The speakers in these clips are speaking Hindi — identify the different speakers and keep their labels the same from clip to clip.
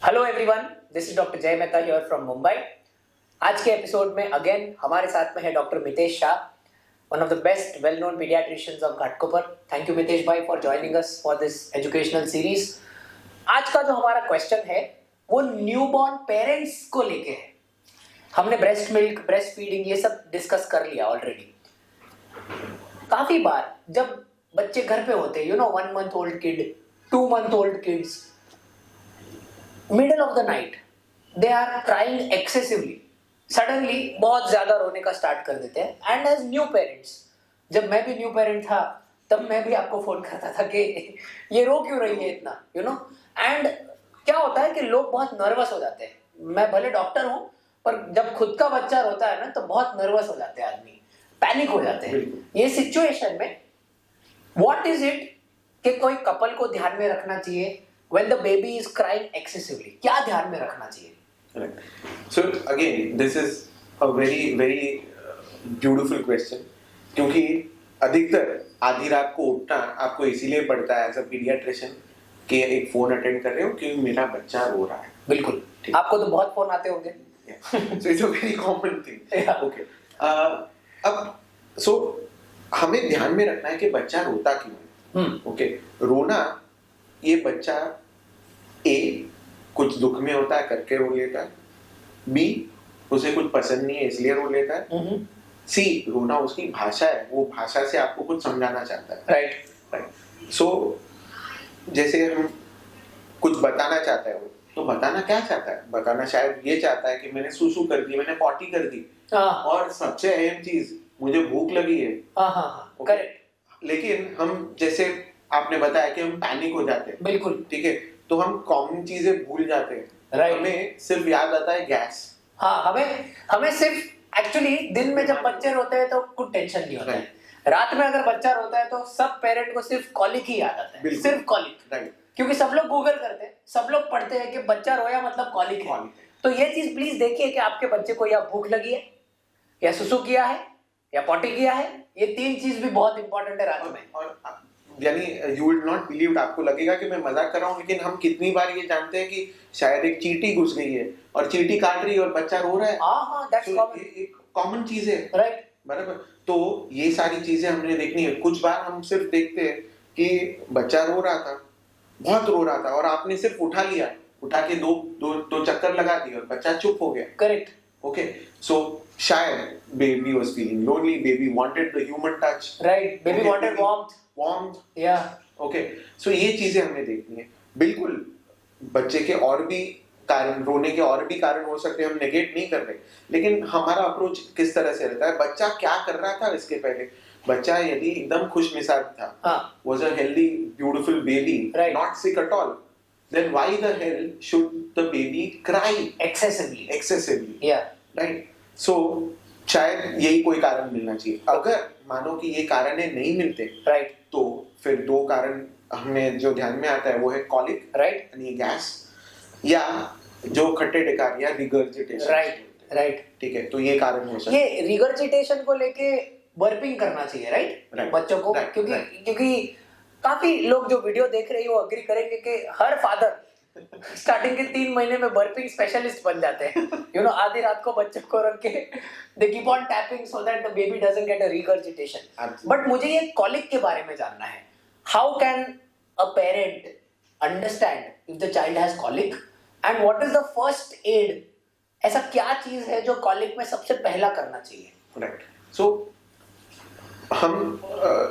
Speaker 1: Hello everyone, this is doctor जय मेहता हियर फ्रॉम मुंबई। आज के एपिसोड में अगेन हमारे साथ में है doctor Mitesh Shah, one of the best well known paediatricians of Ghatkopar. Thank you Mitesh भाई for joining us for this educational series. आज का जो हमारा क्वेश्चन है वो न्यूबॉर्न पेरेंट्स को लेके है। हमने ब्रेस्ट मिल्क, ब्रेस्ट फीडिंग ये सब डिस्कस कर लिया ऑलरेडी। काफी बार जब बच्चे घर पे होते हैं, 1 month old kid, 2 month old kids, middle of the night they are crying excessively, suddenly बहुत ज्यादा रोने का स्टार्ट कर देते हैं। एंड एज न्यू पेरेंट्स, जब मैं भी न्यू पेरेंट था तब मैं भी आपको फोन करता था कि ये रो क्यों रही है इतना, एंड क्या होता है कि लोग बहुत नर्वस हो जाते हैं। मैं भले डॉक्टर हूं, पर जब खुद का बच्चा रोता है ना तो बहुत नर्वस हो जाते हैं आदमी, पैनिक हो जाते हैं। ये सिचुएशन में व्हाट इज इट कि कोई कपल को ध्यान में रखना चाहिए when the baby is crying excessively? क्या ध्यान में रखना चाहिए?
Speaker 2: Right. So again, this is a very beautiful question, क्योंकि अधिकतर आधी रात को उठना आपको इसीलिए पड़ता है एज अ पीडियाट्रिशियन कि एक फोन अटेंड कर रहे हो क्योंकि मेरा बच्चा रो रहा है।
Speaker 1: बिल्कुल, आपको तो बहुत फोन आते होंगे।
Speaker 2: So it's a very common thing. Okay. अब so हमें ध्यान में रखना है कि बच्चा रोता क्यों है। Okay. रोना, ये बच्चा कुछ दुख में होता है करके रो लेता है, बी उसे कुछ पसंद नहीं है इसलिए रो लेता है, सी रोना उसकी भाषा है, वो भाषा से आपको कुछ समझाना चाहता है। राइट। सो जैसे हम कुछ बताना चाहता है वो, तो बताना क्या चाहता है? बताना शायद ये चाहता है कि मैंने सुसु कर दी, मैंने पॉटी कर दी, और सबसे अहम चीज मुझे भूख लगी है। करेक्ट। लेकिन हम जैसे आपने बताया कि हम पैनिक हो जाते हैं। बिल्कुल ठीक है, तो हम कॉमन चीजें भूल जाते हैं। हमें सिर्फ याद आता है गैस।
Speaker 1: हाँ, हमें सिर्फ एक्चुअली दिन में जब बच्चे रोते हैं तो कुछ टेंशन नहीं होता है। रात में अगर बच्चा रोता है तो सब पेरेंट को सिर्फ कॉलिक ही याद आता है, सिर्फ कॉलिक। राइट। क्योंकि सब लोग गूगल करते हैं, सब लोग पढ़ते हैं कि बच्चा रोया मतलब कॉलिक है। तो ये चीज प्लीज देखिए कि आपके बच्चे को या भूख लगी है, या सुसु किया है, या पॉटी किया है। ये 3 चीज भी बहुत इंपॉर्टेंट है रात में।
Speaker 2: यानी यू विल नॉट बिलीव, आपको लगेगा कि मैं मजाक कर रहा हूँ, लेकिन हम कितनी बार ये जानते हैं कि शायद एक चींटी घुस गई है और चींटी काट रही है और बच्चा रो रहा है।
Speaker 1: That's common.
Speaker 2: एक कॉमन चीज है।
Speaker 1: राइट,
Speaker 2: बराबर। तो ये सारी चीजें हमने देखनी है। कुछ बार हम सिर्फ देखते हैं कि बच्चा रो रहा था, बहुत रो रहा था, और आपने सिर्फ उठा लिया, उठा के दो चक्कर लगा दिए और बच्चा चुप हो गया।
Speaker 1: करेक्ट।
Speaker 2: ओके, सो शायद baby was feeling lonely, baby wanted the human touch.
Speaker 1: Right, baby wanted
Speaker 2: warmth.
Speaker 1: या
Speaker 2: ओके, सो ये चीजें हमने देखनी है। बिल्कुल बच्चे के और भी कारण, रोने के और भी कारण हो सकते हैं, हम नेगेट नहीं कर रहे, लेकिन हमारा अप्रोच किस तरह से रहता है? बच्चा क्या कर रहा था इसके पहले? बच्चा यदि एकदम खुशमिजाज था, was a healthy beautiful baby, not sick at all, then why the hell should the baby cry excessively?
Speaker 1: Yeah.
Speaker 2: Right. So शायद यही कोई कारण मिलना चाहिए। अगर मानो कि ये कारण नहीं मिलते, राइट, तो फिर 2 कारण हमें जो ध्यान में आता है वो है कॉलिक, राइट, यानी गैस, या जो खट्टे डकार या रिगर्जिटेशन। राइट। ठीक है, तो ये कारण हो सकता है।
Speaker 1: ये रिगर्जिटेशन को लेके बर्पिंग करना चाहिए, राइट, बच्चों को। क्योंकि काफी लोग जो वीडियो देख रहे हैं वो अग्री करेंगे कि हर फादर स्टार्टिंग के 3 महीने में बर्पिंग स्पेशलिस्ट बन जाते हैं। आधी रात को बच्चों को रख के they keep on tapping so that the baby doesn't get a regurgitation. But मुझे ये कॉलिक के बारे में जानना है। How can a parent understand if the child has colic, and what is the first aid? ऐसा क्या चीज है जो कॉलिक में सबसे पहला करना चाहिए?
Speaker 2: राइट। सो हम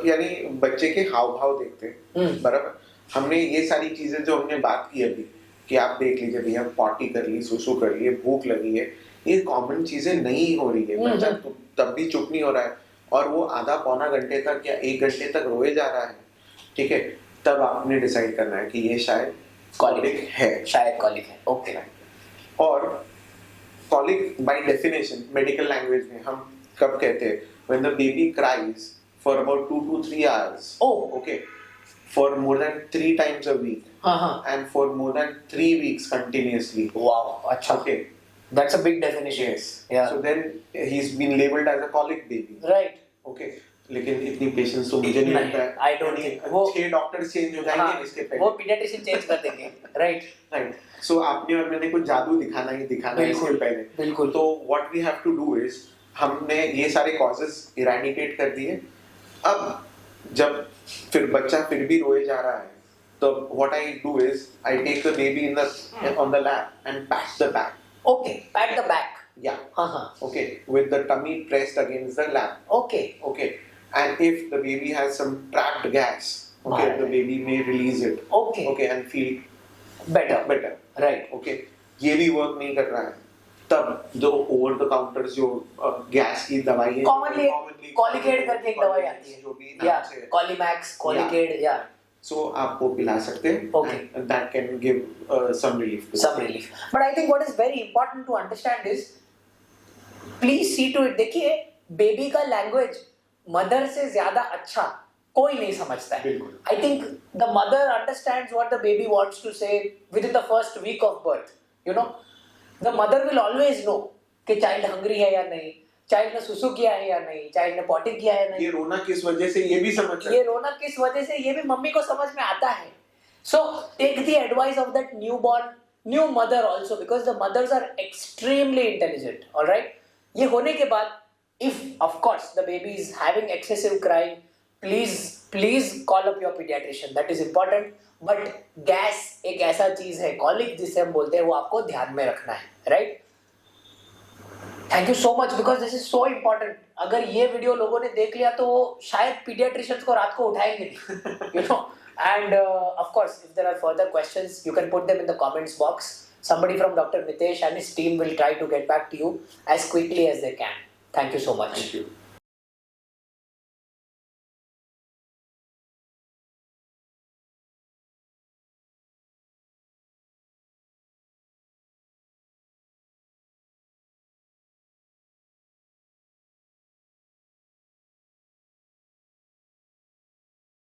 Speaker 2: यानी बच्चे के हाव भाव देखते हैं, बराबर। हमने ये सारी चीजें जो हमने बात की अभी, कि आप देख लीजिए भैया, पॉटी कर ली, सुसु कर ली, भूख लगी है, ये कॉमन चीजें नहीं हो रही है, बच्चा तब भी चुप नहीं हो रहा है, और वो आधा पौना घंटे तक या 1 घंटे तक रोए जा रहा है, ठीक है, तब आपने डिसाइड करना है कि ये शायद कॉलिक है।
Speaker 1: शायद कॉलिक है। ओके।
Speaker 2: और colic by definition medical language में हम कब कहते हैं? When the baby cries for about 2 to 3 hours, okay, for more than 3 times a week, and for more than 3 weeks continuously.
Speaker 1: Wow, अच्छा.
Speaker 2: Okay,
Speaker 1: that's a big definition.
Speaker 2: Yes. Yeah. So then he's been labeled as a colic baby.
Speaker 1: Right.
Speaker 2: Okay. लेकिन इतनी पेशेंस तो मुझे नहीं
Speaker 1: नहीं,
Speaker 2: लगता है।
Speaker 1: I don't
Speaker 2: यानी
Speaker 1: think वो-
Speaker 2: 6 डॉक्टर्स चेंज हो जाएंगे
Speaker 1: हाँ,
Speaker 2: इसके
Speaker 1: वो
Speaker 2: पहले।
Speaker 1: पीडियाट्रिशियन चेंज कर देंगे, राइट?
Speaker 2: राइट। सो आपने और मैंने कुछ जादू दिखाना ही दिखाना है इसके
Speaker 1: बिल्कुल,
Speaker 2: पहले।
Speaker 1: बिल्कुल।
Speaker 2: तो what we have to do is हमने ये सारे कॉजेस इरेडिकेट कर दिए। अब जब फिर बच्चा फिर भी रोए जा रहा है, तो what I do is I take the baby in the on the lap and pat the back.
Speaker 1: Okay, pat the back.
Speaker 2: या
Speaker 1: हाँ,
Speaker 2: okay, with the tummy pressed against the lap.
Speaker 1: Okay,
Speaker 2: Okay, and if the baby has some trapped gas, okay,
Speaker 1: Right.
Speaker 2: the baby may release it.
Speaker 1: Okay.
Speaker 2: Okay, and feel
Speaker 1: better,
Speaker 2: better.
Speaker 1: Right?
Speaker 2: Okay, ये भी वर्क नहीं कर रहा है। तब जो ओवर द काउंटर जो गैस की दवाई है,
Speaker 1: कॉमनली कॉलिकेट करके एक दवाई आती है,
Speaker 2: जो भी
Speaker 1: या
Speaker 2: नाम से,
Speaker 1: कॉलीमैक्स, कॉलिकेट, या
Speaker 2: so आप वो पिला सकते हैं।
Speaker 1: Okay.
Speaker 2: and that can give some relief. to
Speaker 1: some relief. But I think what is very important to understand is, please see to it. देखिए, बेबी का लैंग्वेज मदर से ज्यादा अच्छा कोई नहीं समझता है।
Speaker 2: बिल्कुल।
Speaker 1: I think the mother understands what the baby wants to say within the first week of birth. You know, the mother will always know कि चाइल्ड हंग्री है या नहीं, चाइल्ड ने सुसु किया है या नहीं, चाइल्ड ने पॉटी किया है या नहीं,
Speaker 2: ये रोना किस वजह से ये भी समझ सकते
Speaker 1: ये रोना किस वजह से ये भी मम्मी को समझ में आता है। So take the advice of that new mother also, because the mothers are extremely intelligent. All right. ये होने के बाद, if of course the baby is having excessive crying, please call up your pediatrician. That is important. But gas एक ऐसा चीज है, colic जिसे हम बोलते हैं, वो आपको ध्यान में रखना है, right? Thank you so much, because this is so important. अगर ये वीडियो लोगों ने देख लिया तो वो शायद पीडियाट्रिशियंस को रात को उठाएंगे नहीं, you know. And of course if there are further questions you can put them in the comments box. Somebody from Dr. Mitesh and his team will try to get back to you as quickly as they can. Thank you so much.
Speaker 2: Thank you.